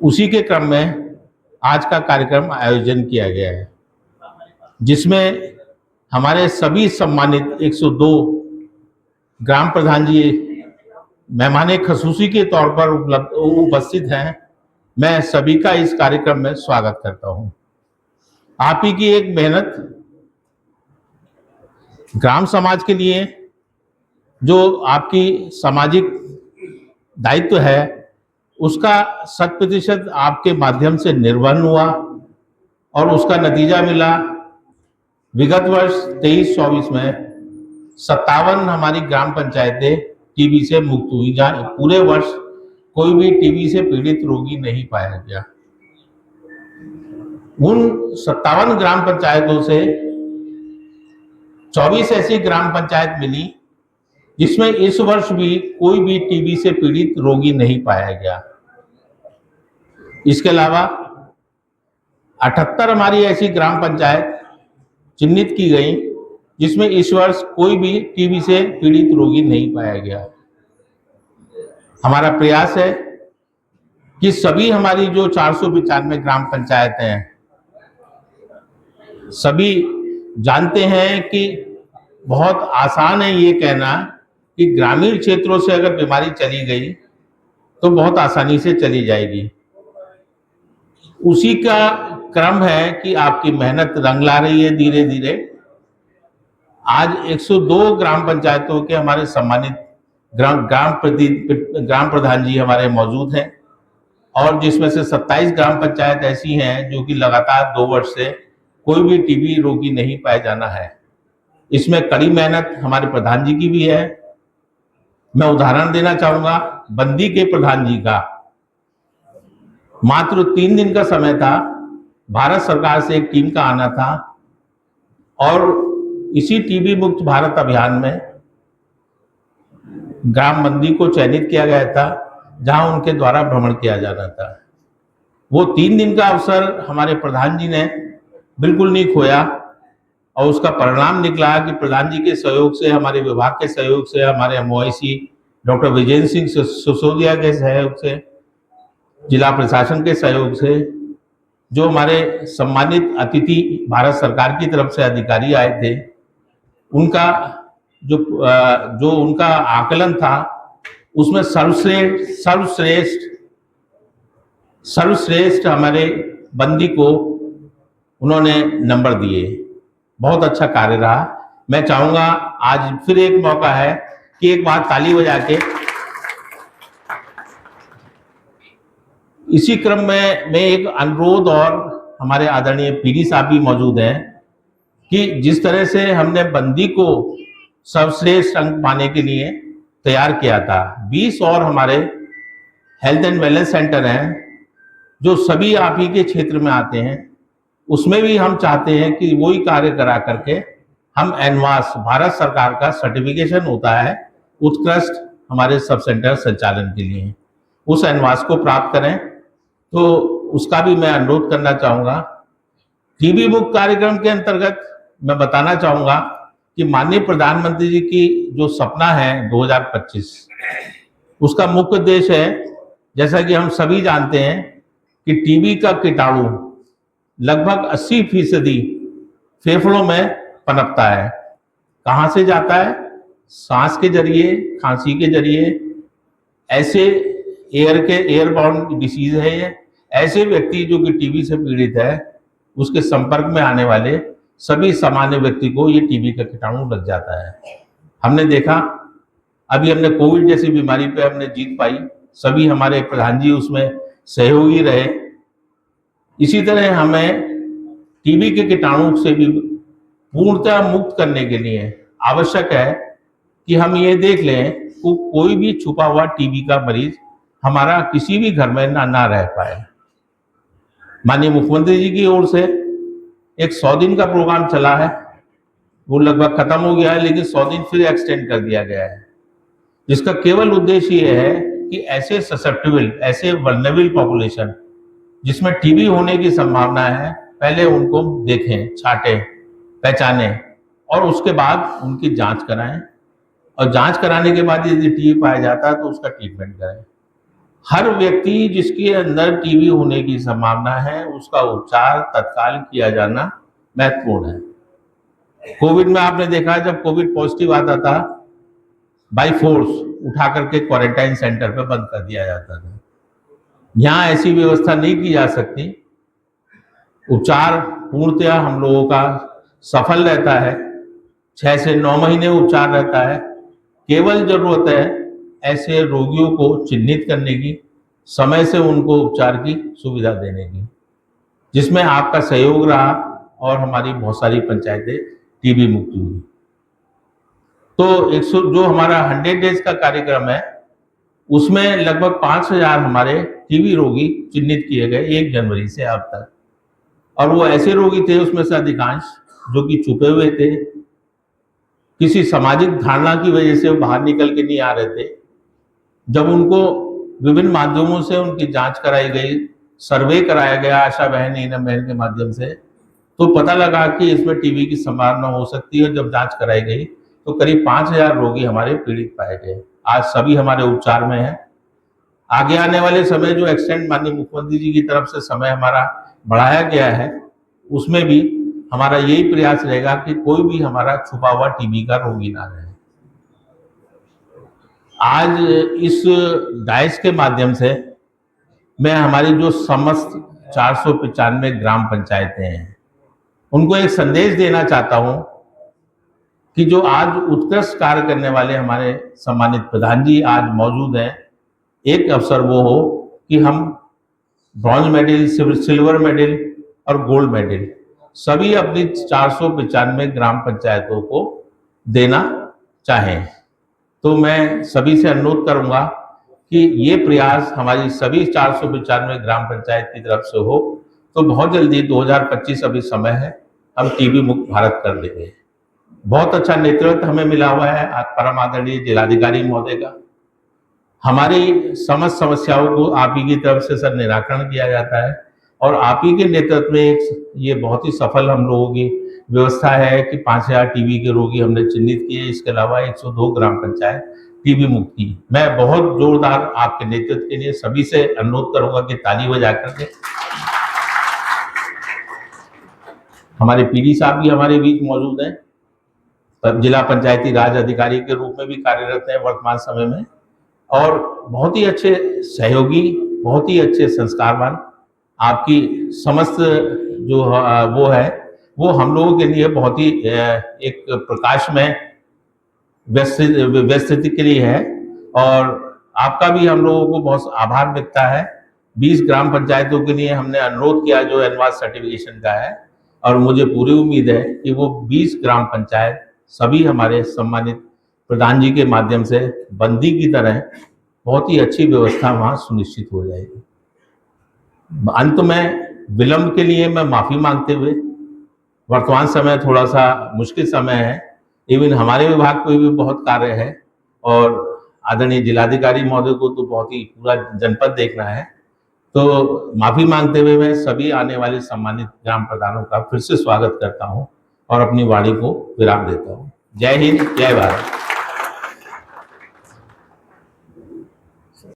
उसी के क्रम में आज का कार्यक्रम आयोजन किया गया है, जिसमें हमारे सभी सम्मानित 102 ग्राम प्रधान जी मेहमान खसूसी के तौर पर उपस्थित हैं। मैं सभी का इस कार्यक्रम में स्वागत करता हूं। आप ही की एक मेहनत ग्राम समाज के लिए, जो आपकी सामाजिक दायित्व है, उसका 100% आपके माध्यम से निर्वहन हुआ और उसका नतीजा मिला। विगत वर्ष 23-24 में 57 हमारी ग्राम पंचायतें टीबी से मुक्त हुई, जहां पूरे वर्ष कोई भी टीबी से पीड़ित रोगी नहीं पाया गया। उन 57 ग्राम पंचायतों से 24 ऐसी ग्राम पंचायत मिली जिसमें इस वर्ष भी कोई भी टीबी से पीड़ित रोगी नहीं पाया गया। इसके अलावा 78 हमारी ऐसी ग्राम पंचायत चिन्हित की गई जिसमें इस वर्ष कोई भी टीबी से पीड़ित रोगी नहीं पाया गया। हमारा प्रयास है कि सभी हमारी जो 495 ग्राम पंचायतें हैं, सभी जानते हैं कि बहुत आसान है ये कहना कि ग्रामीण क्षेत्रों से अगर बीमारी चली गई तो बहुत आसानी से चली जाएगी। उसी का क्रम है कि आपकी मेहनत रंग ला रही है धीरे धीरे। आज 102 ग्राम पंचायतों के हमारे सम्मानित ग्राम प्रधान जी हमारे मौजूद हैं, और जिसमें से 27 ग्राम पंचायत ऐसी हैं जो कि लगातार 2 वर्ष से कोई भी टीबी रोगी नहीं पाया जाना है। इसमें कड़ी मेहनत हमारे प्रधान जी की भी है। मैं उदाहरण देना चाहूंगा बंदी के प्रधान जी का। मात्र 3 दिन का समय था, भारत सरकार से एक टीम का आना था और इसी टीबी मुक्त भारत अभियान में ग्राम बंदी को चयनित किया गया था, जहां उनके द्वारा भ्रमण किया जाना था। वो 3 दिन का अवसर हमारे प्रधान जी ने बिल्कुल नहीं खोया और उसका परिणाम निकला कि प्रधान जी के सहयोग से, हमारे विभाग के सहयोग से, हमारे एमओआईसी डॉक्टर विजेंद्र सिंह सिसोदिया के सहयोग से, जिला प्रशासन के सहयोग से, जो हमारे सम्मानित अतिथि भारत सरकार की तरफ से अधिकारी आए थे, उनका जो उनका आकलन था उसमें सर्वश्रेष्ठ हमारे बंदी को उन्होंने नंबर दिए। बहुत अच्छा कार्य रहा। मैं चाहूंगा आज फिर एक मौका है कि एक बार ताली बजा के इसी क्रम में मैं एक अनुरोध, और हमारे आदरणीय पीडी साहब भी मौजूद हैं, कि जिस तरह से हमने बंदी को सर्वश्रेष्ठ अंक पाने के लिए तैयार किया था, 20 और हमारे हेल्थ एंड वेलनेस सेंटर हैं जो सभी आप ही के क्षेत्र में आते हैं, उसमें भी हम चाहते हैं कि वही कार्य करा करके हम एनवास, भारत सरकार का सर्टिफिकेशन होता है उत्कृष्ट हमारे सब सेंटर संचालन के लिए, उस एनवास को प्राप्त करें। तो उसका भी मैं अनुरोध करना चाहूँगा। टीबी मुक्त कार्यक्रम के अंतर्गत मैं बताना चाहूँगा कि माननीय प्रधानमंत्री जी की जो सपना है 2025, उसका मुख्य उद्देश्य है, जैसा कि हम सभी जानते हैं कि टीबी का कीटाणु लगभग 80% फेफड़ों में पनपता है। कहाँ से जाता है? सांस के जरिए, खांसी के जरिए। ऐसे एयरबाउंड डिसीज है ये। ऐसे व्यक्ति जो कि टीबी से पीड़ित है, उसके संपर्क में आने वाले सभी सामान्य व्यक्ति को ये टीबी का कीटाणु लग जाता है। हमने देखा, अभी हमने कोविड जैसी बीमारी पे हमने जीत पाई, सभी हमारे प्रधान जी उसमें सहयोगी रहे। इसी तरह हमें टीबी के कीटाणु से भी पूर्णतः मुक्त करने के लिए आवश्यक है कि हम ये देख लें कि कोई भी छुपा हुआ टीबी का मरीज हमारा किसी भी घर में ना रह पाए। माननीय मुख्यमंत्री जी की ओर से एक 100 दिन का प्रोग्राम चला है, वो लगभग खत्म हो गया है, लेकिन 100 दिन फिर एक्सटेंड कर दिया गया है, जिसका केवल उद्देश्य ये है कि ऐसे ससेप्टेबल, ऐसे वल्नरेबल पॉपुलेशन जिसमें टीबी होने की संभावना है, पहले उनको देखें, छांटें, पहचानें और उसके बाद उनकी जांच कराएं, और जांच कराने के बाद यदि टीबी पाया जाता है तो उसका ट्रीटमेंट करें। हर व्यक्ति जिसके अंदर टीबी होने की संभावना है उसका उपचार तत्काल किया जाना महत्वपूर्ण है। कोविड में आपने देखा जब कोविड पॉजिटिव आता था, बाई फोर्स उठा करके क्वारंटाइन सेंटर पे बंद कर दिया जाता था। यहाँ ऐसी व्यवस्था नहीं की जा सकती। उपचार पूर्णतया हम लोगों का सफल रहता है, 6 से 9 महीने उपचार रहता है। केवल जरूरत है ऐसे रोगियों को चिन्हित करने की, समय से उनको उपचार की सुविधा देने की, जिसमें आपका सहयोग रहा और हमारी बहुत सारी पंचायतें टीबी मुक्त हुई। तो जो हमारा 100 डेज का कार्यक्रम है उसमें लगभग 5000 हमारे टीबी रोगी चिन्हित किए गए 1 जनवरी से अब तक। और वो ऐसे रोगी थे उसमें से अधिकांश जो कि छुपे हुए थे, किसी सामाजिक धारणा की वजह से वो बाहर निकल के नहीं आ रहे थे। जब उनको विभिन्न माध्यमों से उनकी जांच कराई गई, सर्वे कराया गया आशा बहन नीलम बहन के माध्यम से, तो पता लगा कि इसमें टीबी की संभावना हो सकती है। जब जांच कराई गई तो करीब 5000 रोगी हमारे पीड़ित पाए गए। आज सभी हमारे उपचार में हैं। आगे आने वाले समय जो एक्सटेंड माननीय मुख्यमंत्री जी की तरफ से समय हमारा बढ़ाया गया है, उसमें भी हमारा यही प्रयास रहेगा कि कोई भी हमारा छुपा हुआ टीबी का रोगी ना रहे। आज इस डायस के माध्यम से मैं हमारी जो समस्त 495 ग्राम पंचायतें हैं उनको एक संदेश देना चाहता हूं कि जो आज उत्कृष्ट कार्य करने वाले हमारे सम्मानित प्रधान जी आज मौजूद हैं, एक अवसर वो हो कि हम ब्रॉन्ज मेडल, सिल्वर मेडल और गोल्ड मेडल सभी अपनी 495 ग्राम पंचायतों को देना चाहें। तो मैं सभी से अनुरोध करूंगा कि ये प्रयास हमारी सभी 495 ग्राम पंचायत की तरफ से हो, तो बहुत जल्दी 2025 अभी समय है, हम टीबी मुक्त भारत कर देंगे। बहुत अच्छा नेतृत्व हमें मिला हुआ है परम आदरणीय जिलाधिकारी महोदय का। हमारी समस्त समस्याओं को आप ही की तरफ से सर निराकरण किया जाता है और आप ही के नेतृत्व में ये बहुत ही सफल हम लोगों की व्यवस्था है कि 5000 टीबी के रोगी हमने चिन्हित किए। इसके अलावा 102 ग्राम पंचायत टीबी मुक्त की। मैं बहुत जोरदार आपके नेतृत्व के लिए सभी से अनुरोध करूंगा कि ताली बजा करके। हमारे पीडी साहब भी हमारे बीच मौजूद हैं, जिला पंचायती राज अधिकारी के रूप में भी कार्यरत हैं वर्तमान समय में, और बहुत ही अच्छे सहयोगी, बहुत ही अच्छे संस्कारवान। आपकी समस्त जो वो हम लोगों के लिए बहुत ही एक प्रकाशमय व्यस्तित्व के लिए है, और आपका भी हम लोगों को बहुत आभार व्यक्त है। 20 ग्राम पंचायतों के लिए हमने अनुरोध किया जो एडवांस सर्टिफिकेशन का है, और मुझे पूरी उम्मीद है कि वो 20 ग्राम पंचायत सभी हमारे सम्मानित प्रधान जी के माध्यम से बंदी की तरह बहुत ही अच्छी व्यवस्था वहां सुनिश्चित हो जाएगी। अंत में विलंब के लिए मैं माफी मांगते हुए, वर्तमान समय थोड़ा सा मुश्किल समय है, इवन हमारे विभाग को भी बहुत कार्य है और आदरणीय जिलाधिकारी महोदय को तो बहुत ही पूरा जनपद देखना है, तो माफी मांगते हुए मैं सभी आने वाले सम्मानित ग्राम प्रधानों का फिर से स्वागत करता हूं और अपनी वाणी को विराम देता हूं। जय हिंद, जय भारत।